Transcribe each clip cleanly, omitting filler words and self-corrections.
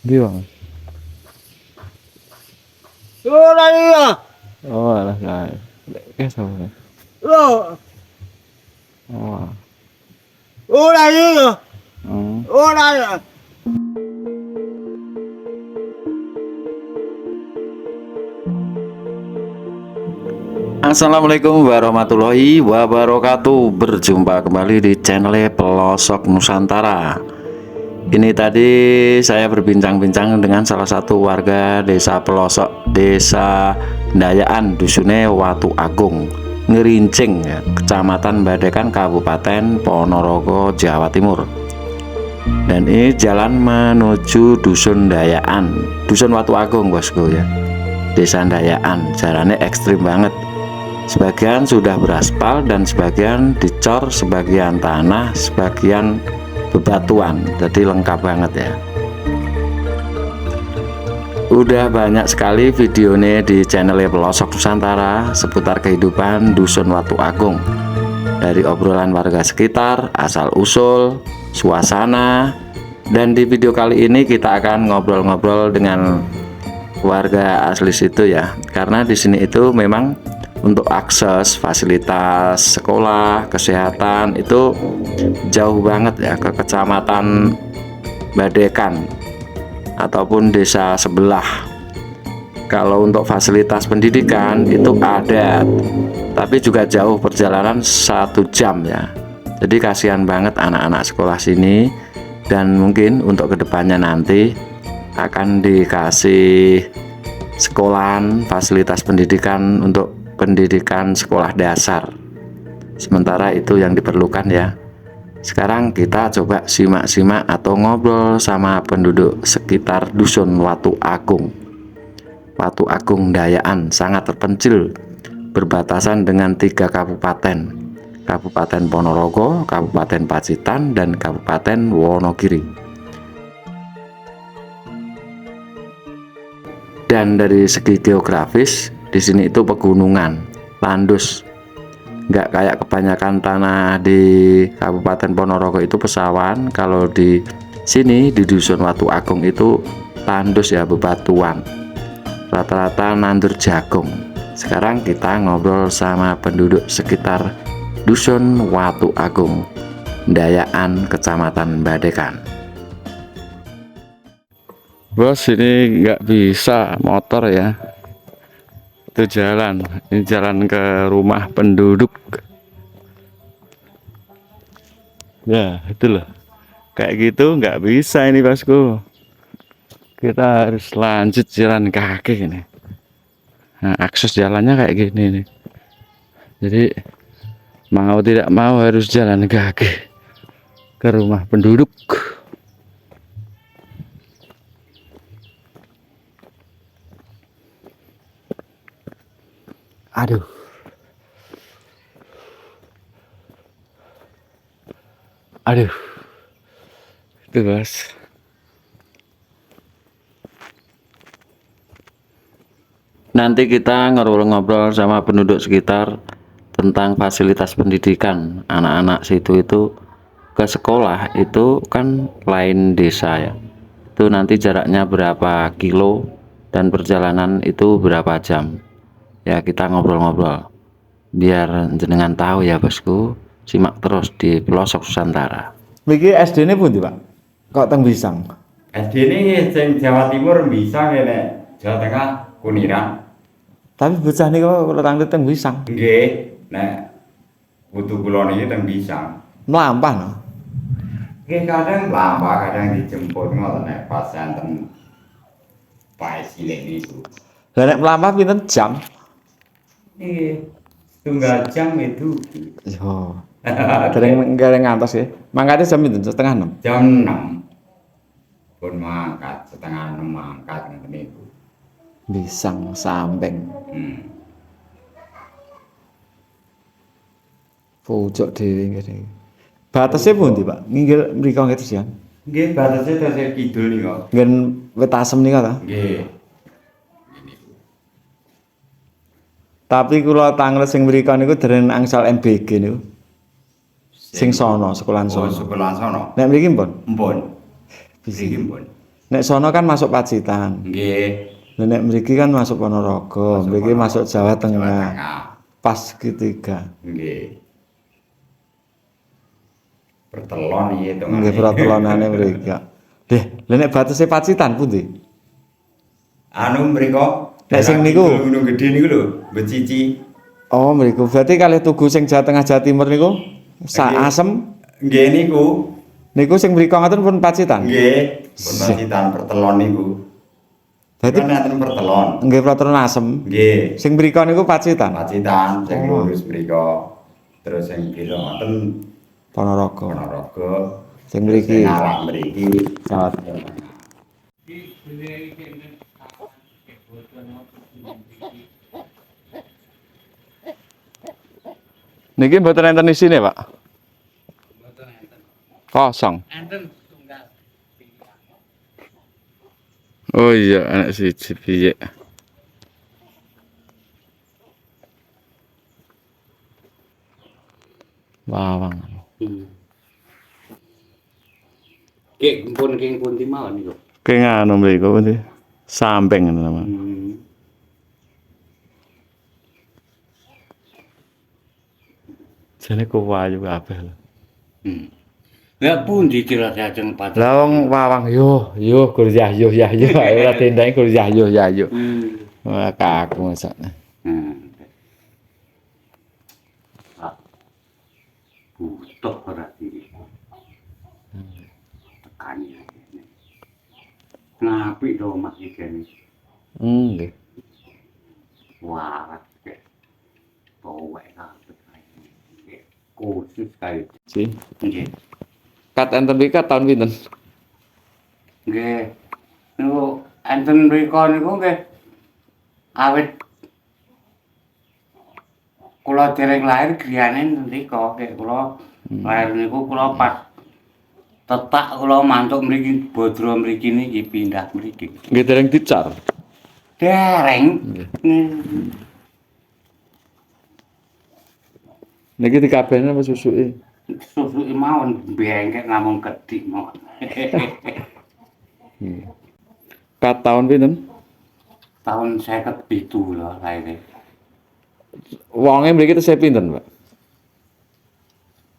Ndi Bang? Ora iya. Oh, alah kae. Lek sama. Lo, Oh. ora iya. Hmm. Ora iya. Assalamualaikum warahmatullahi wabarakatuh. Berjumpa kembali di channel Pelosok Nusantara. Ini tadi saya berbincang-bincang dengan salah satu warga desa pelosok, desa Ndayaan, Dusune Watu Agung, Ngerincing, ya, Kecamatan Badekan, Kabupaten Ponorogo, Jawa Timur. Dan ini jalan menuju Dusun Ndayaan, Dusun Watu Agung, bosku ya. Desa Ndayaan, jalannya ekstrim banget. Sebagian sudah beraspal dan sebagian dicor, sebagian tanah, sebagian bebatuan, jadi lengkap banget ya. Udah banyak sekali videonya di channel Pelosok Nusantara seputar kehidupan Dusun Watu Agung, dari obrolan warga sekitar, asal usul, suasana. Dan di video kali ini kita akan ngobrol-ngobrol dengan warga asli situ ya, karena di sini itu memang untuk akses fasilitas sekolah, kesehatan itu jauh banget ya ke kecamatan Badekan ataupun desa sebelah. Kalau untuk fasilitas pendidikan itu ada, tapi juga jauh, perjalanan 1 jam ya. Jadi kasihan banget anak-anak sekolah sini. Dan mungkin untuk kedepannya nanti akan dikasih sekolahan, fasilitas pendidikan untuk pendidikan sekolah dasar. Sementara itu yang diperlukan ya. Sekarang kita coba simak-simak atau ngobrol sama penduduk sekitar Dusun Watu Agung. Watu Agung Ndayaan sangat terpencil, berbatasan dengan 3 kabupaten: Kabupaten Ponorogo, Kabupaten Pacitan, dan Kabupaten Wonogiri. Dan dari segi geografis, di sini itu pegunungan, tandus, nggak kayak kebanyakan tanah di Kabupaten Ponorogo itu pesawan. Kalau di sini di Dusun Watu Agung itu tandus ya, bebatuan, rata-rata nandur jagung. Sekarang kita ngobrol sama penduduk sekitar Dusun Watu Agung, Ndayaan, Kecamatan Badekan. Bos, ini nggak bisa motor ya, itu jalan, ini jalan ke rumah penduduk ya. Itu loh, kayak gitu nggak bisa ini bosku, kita harus lanjut jalan kaki ini. Nah, akses jalannya kayak gini nih, jadi mau tidak mau harus jalan kaki ke rumah penduduk. Aduh, aduh, itu bos. Nanti kita ngobrol-ngobrol sama penduduk sekitar tentang fasilitas pendidikan anak-anak situ. Itu ke sekolah itu kan lain desa ya, itu nanti jaraknya berapa kilo dan perjalanan itu berapa jam ya. Kita ngobrol-ngobrol biar jenengan tahu ya bosku. Simak terus di Pelosok Nusantara. Miki SD ini pundi, Pak? Kok teng Bisang? SD ini sing Jawa Timur bisa ngene, Jawa Tengah Kuniran. Tapi bocah niku letang teng Bisang. Nggih, nek putu kula niki teng Bisang. Mlampah no. Nggih kadang lama, kadang dijemput ngoten nek pas enten pae cilik niku. Lah nek mlampah pinten jam? Nggih, setunggal jam itu. Yo. Dereng ngantos ya. Mangkate jam pinten? Setengah 6. Jam 6. Pun mangkat setengah 6 mangkat ngeten niku. Bisang Sampeng. Pucuk dhewe ngene. Batese pundi, Pak? Nginggil mriko ngetes ya. Nggih, batase tasih kidul nika. Ngen wit asem nika ta. Nggih. Tapi kula tanglet sing mriko niku dereng angsal MBG niku. Sing sono, sekolahan Oh, sono. sekolah sono. Nek mriki mpun? Mpun. Bisi. Iki mpun. Nek sono kan masuk Pacitan. Nggih. Nek mriki kan masuk Ponorogo, mriki masuk Jawa Tengah. Pas segitiga. Nggih. Pertelon iki to. Nggih pratelonane mriki. Deh, lha nek batese Pacitan pundi? Anu mriko Nek sing niku? Gunung Gedhe niku lho, Becici. Oh, mriku. Berarti kalih Tugu sing Jawa Tengah Jawa Timur niku sak Nggih. asem. Nggih niku. Niku sing mriko ngoten pun Pacitan. Nggih, pun Pacitan Pertelon niku. Berarti Kan enten Pertelon. nggih pratelon asem. Nggih. Sing mriko niku Pacitan. Pacitan sing Oh. lurus mriko. Terus sing kira ngoten Ponorogo. Ponorogo. Sing mriki. Sing awak mriki Jawa Tengah. Niki mboten enten isine, Pak. Kosong. Oh iya, anak siji piye. Bawang. Kek pun di mawon niku. Ki nganu mriku pundi? Samping ngono namanya. Jane kuwayu kabeh lho. Ya pundi dirasakjen Pak. Lah wong wawang yo gur yo ora tendang gur yo. Wah kaku masakne. Butuh berarti. Tekani. Ngapi do Mas iki. Nggih. Waras kek. Bawek kabeh. Khusus kae. Si. Nggih. Kat enten iki kat tahun pinten? Nggih. Niku enten mriku niku nggih awit kula dereng lahir griyane mriku nggih kula lahir niku kula pas tetak kula mantuk mriki bodro mriki niki pindah mriki. Nggih dereng dicar. Dereng. Niki dikabehne apa susuke? Susuke mawon bengkek namung kedik mawon. Kat tahun pinten? Tahun 57 lho lahir. Wonge mriki tesih pinten, Pak?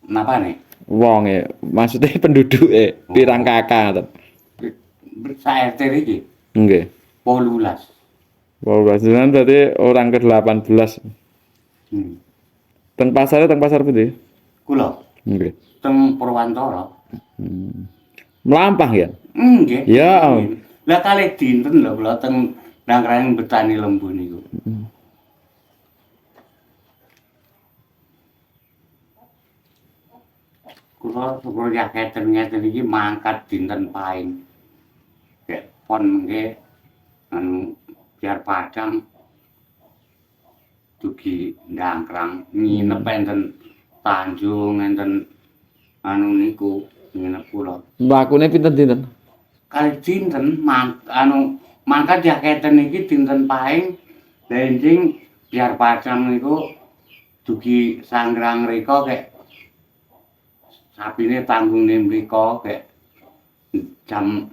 Napa nih? Wonge, maksudnya penduduke pirang kakak ngoten. Saya iki Nggih. 18. Wow, jenengan berarti orang ke-18. Teng pasar pundi? Kula Nggih. teng Purwantara. Mlampah ya? Nggih. Ya. Lah kalih dinten lho kula teng Nangkraing Betani Lembu niku. Kula sekolah ngeten iki mangkat dinten paing. Kek pon nggih anu biar Padang dugi Nangkrang nginep enten Tanjung enten anu niku nginep kula. Mlakune pinten dinten? Kalih dinten mangkat jaketen iki dinten paing lenjing biar Padang niku dugi Sanggrang mriko kek sapine tanggune mriko kek jam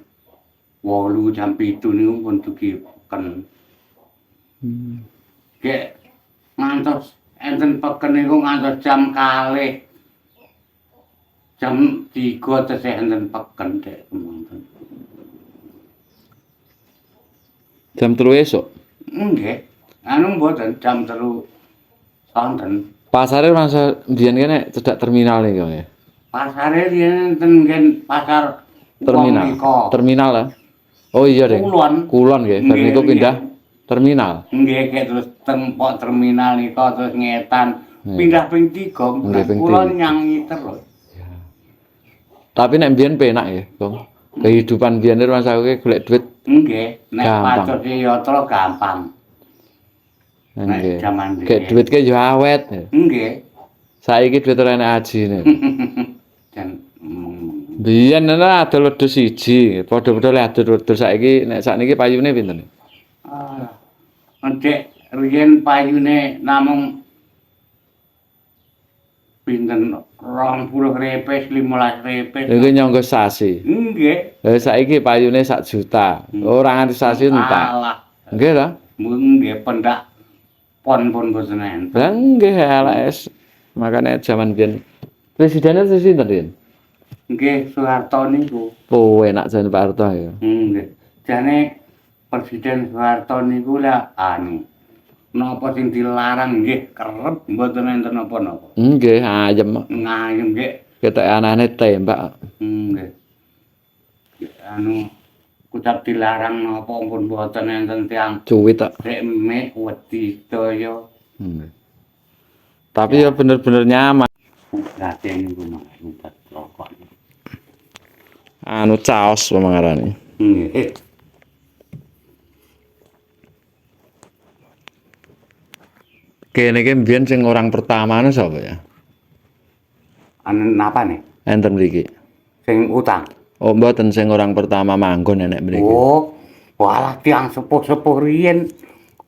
8 jam 7 niku pun dugi peken. Kek ngantos enten peken niku ngantos jam 2. Jam 3 tesih enten peken dek kemonten. Jam 3 esuk. Nggih. Anu mboten jam 3 sonten. Pasare masa mbiyen kene cedhak terminal iki ya. Pasare riyen enten nggen pasar Terminal. Terminal lah. Oh iya, Dek. Kulon nggih. Bar niku pindah terminal. Nggih, kayak terus tempok terminal nika terus ngetan. Pindah ping 3, Nggih, ping kula tiga. nyanyi terus. Tapi nek mbiyen penak ya, Bang. Kehidupan mbiyen rasake golek duit. Nggih, nek Gampang. pacul yatra gampang. Nggih. jaman riyen. Kayak duit ke yo awet. Nggih. Saiki duit ora enak ajine. Dan Biyen ana adol wedhus siji, padha-padha le adol wedhus saiki nek sakniki payune pinten? Ndek riyen payune namung pinten 20 repes 15 repes. Iki nyangga sasi. Nggih. Saiki payune 1 juta. Ora nganti sasi entak. Alah. Nggih ta? Nggih pendak pon-pon boten enten. Lah nggih LS. Makane jaman biyen presidennya sinten, Din? Nggih Soeharto niku. Oh, enak jan Pak Harto ya. Nggih. Jane Presiden Soeharto niku lah napa sing dilarang nggih kerep mboten enten napa-napa. Nggih, ayem. Ngayem nggih. Ketok anane tembak. Nggih. Kucap dilarang napa pun mboten enten tiyang Cuwit tok. rek mek wedi daya. Tapi ya bener-bener nyaman. Latihan niku mah ngutat rokok. Anu caos pemangarane. Nggih. Kene iki mbiyen sing orang pertama anu sapa ya? Napa nih? Enten mriki. Sing utang. Oh, mboten sing orang pertama manggon enek mriki. Oh, walah tiang sepuh-sepuh riyen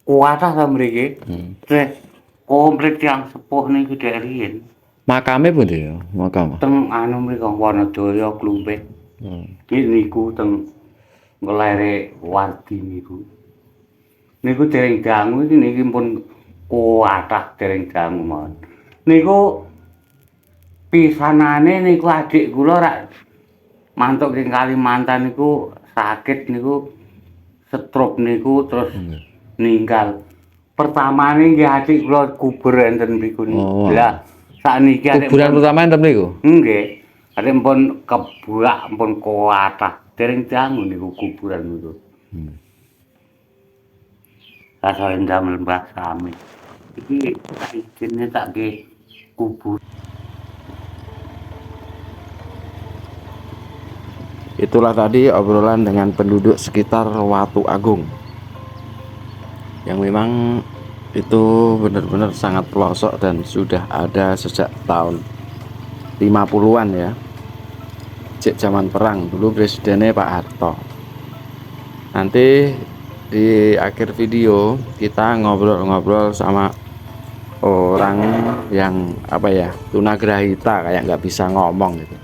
kuatah ta mriki. Terus komplit tiang sepuh niku dari riyen. Makame pundi ya? Makam. Teng mriki Wanadaya Klumpih. Niku teng ngelere Wardi niku. Niku dereng dangu iki niki pun kuatah dereng dangu mawon. Niku pisanane niku adik kula rak mantuk ing Kalimantan niku sakit niku stroke niku terus ninggal. Pertamane nggih adik kula kubur enten mriku niku. Lah sakniki adik kuburan pertama enten mriku. Nggih. Adik pun kebuak pun kuatah dereng dangu niku kuburan niku. Rasa endam Mbah Sami. Iki tak izinnya tak nggih kubur. Itulah tadi obrolan dengan penduduk sekitar Watu Agung yang memang itu benar-benar sangat pelosok dan sudah ada sejak tahun 50-an ya, sejak zaman perang dulu presidennya Pak Harto. Nanti di akhir video kita ngobrol-ngobrol sama orang yang apa ya, tunagrahita, kayak nggak bisa ngomong gitu.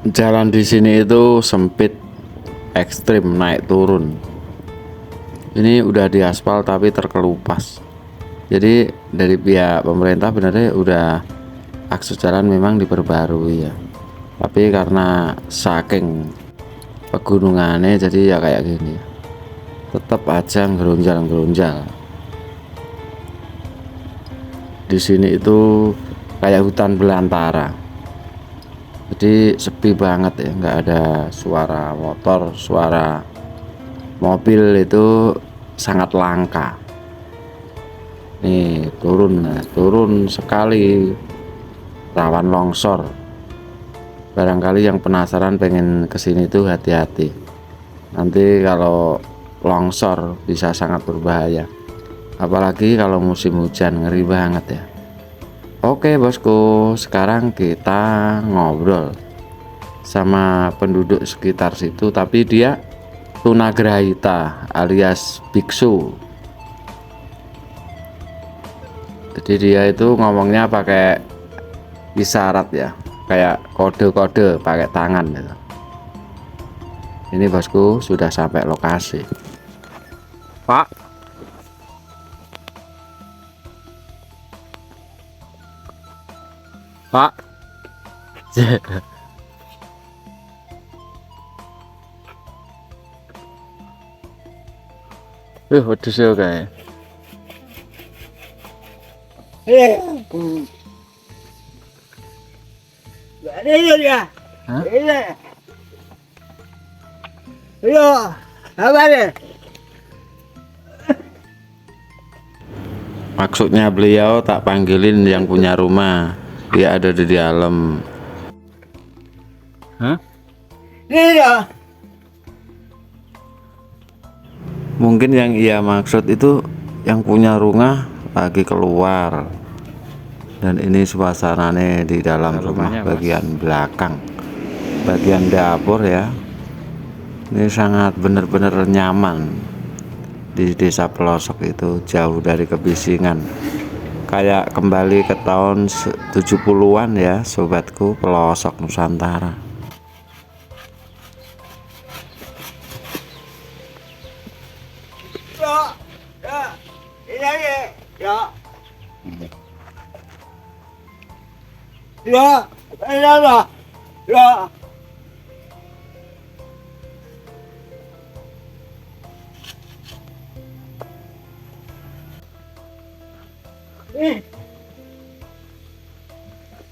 Jalan di sini itu sempit, ekstrim, naik turun. Ini udah diaspal tapi terkelupas. Jadi dari pihak pemerintah benernya udah akses jalan memang diperbarui ya. Tapi karena saking pegunungannya jadi ya kayak gini. Tetap aja ngeronjal-ngeronjal. Di sini itu kayak hutan belantara. Jadi sepi banget ya, nggak ada suara motor, suara mobil itu sangat langka. Nih turun sekali, rawan longsor. Barangkali yang penasaran pengen kesini tuh hati-hati. Nanti kalau longsor bisa sangat berbahaya. Apalagi kalau musim hujan, ngeri banget ya. Oke bosku, sekarang kita ngobrol sama penduduk sekitar situ, tapi dia tunagrahita alias biksu. Jadi dia itu ngomongnya pakai isyarat ya, kayak kode-kode pakai tangan gitu. Ini bosku sudah sampai lokasi. Pak, Pak. Wedhus ya kae. Ini dia. Hah? Ini. Yo, apa nih? Maksudnya beliau tak panggilin yang punya rumah, dia ada di dalam. Hah? Ini dia. Mungkin yang ia maksud itu yang punya rumah lagi keluar, dan ini suasananya di dalam rumah Rumahnya, Mas. bagian belakang, bagian dapur ya. Ini sangat benar-benar nyaman di desa pelosok itu, jauh dari kebisingan, kayak kembali ke tahun 70-an ya sobatku, pelosok Nusantara. Yo, yo, ini dia. Yo. Yo, ini dia. Yo.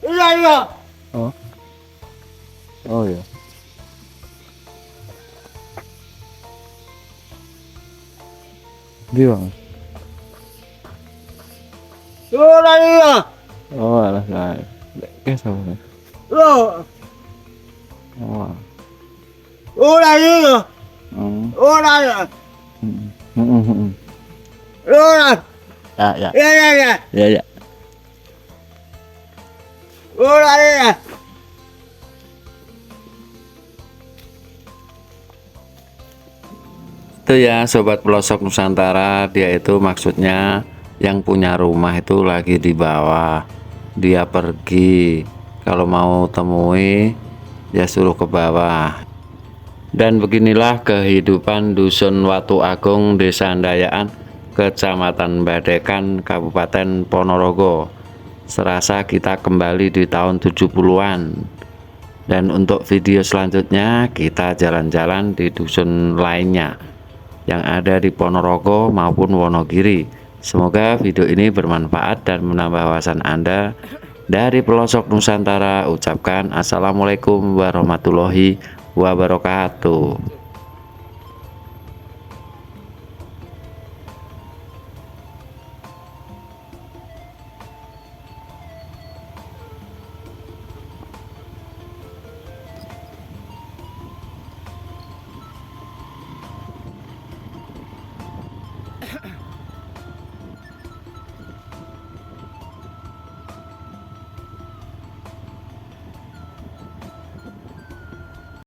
Ini dia. Oh. Oh ya. Di Bang. Yo, ini dia. Oh, alah saya. Kayak sama. Yo, Oh. yo, ini dia. Hmm. Yo, ini dia. Hmm. Yo, ini. Ya, ya. Ya, ya, ya. Ya, ya. Yo, ini dia. Itu ya sobat pelosok Nusantara, dia itu maksudnya yang punya rumah itu lagi di bawah, dia pergi, kalau mau temui ya suruh ke bawah. Dan beginilah kehidupan dusun Watu Agung, Desa Andayaan, Kecamatan Badekan, Kabupaten Ponorogo. Serasa kita kembali di tahun 70-an. Dan untuk video selanjutnya kita jalan-jalan di dusun lainnya yang ada di Ponorogo maupun Wonogiri. Semoga video ini bermanfaat dan menambah wawasan Anda. Dari pelosok Nusantara ucapkan assalamualaikum warahmatullahi wabarakatuh.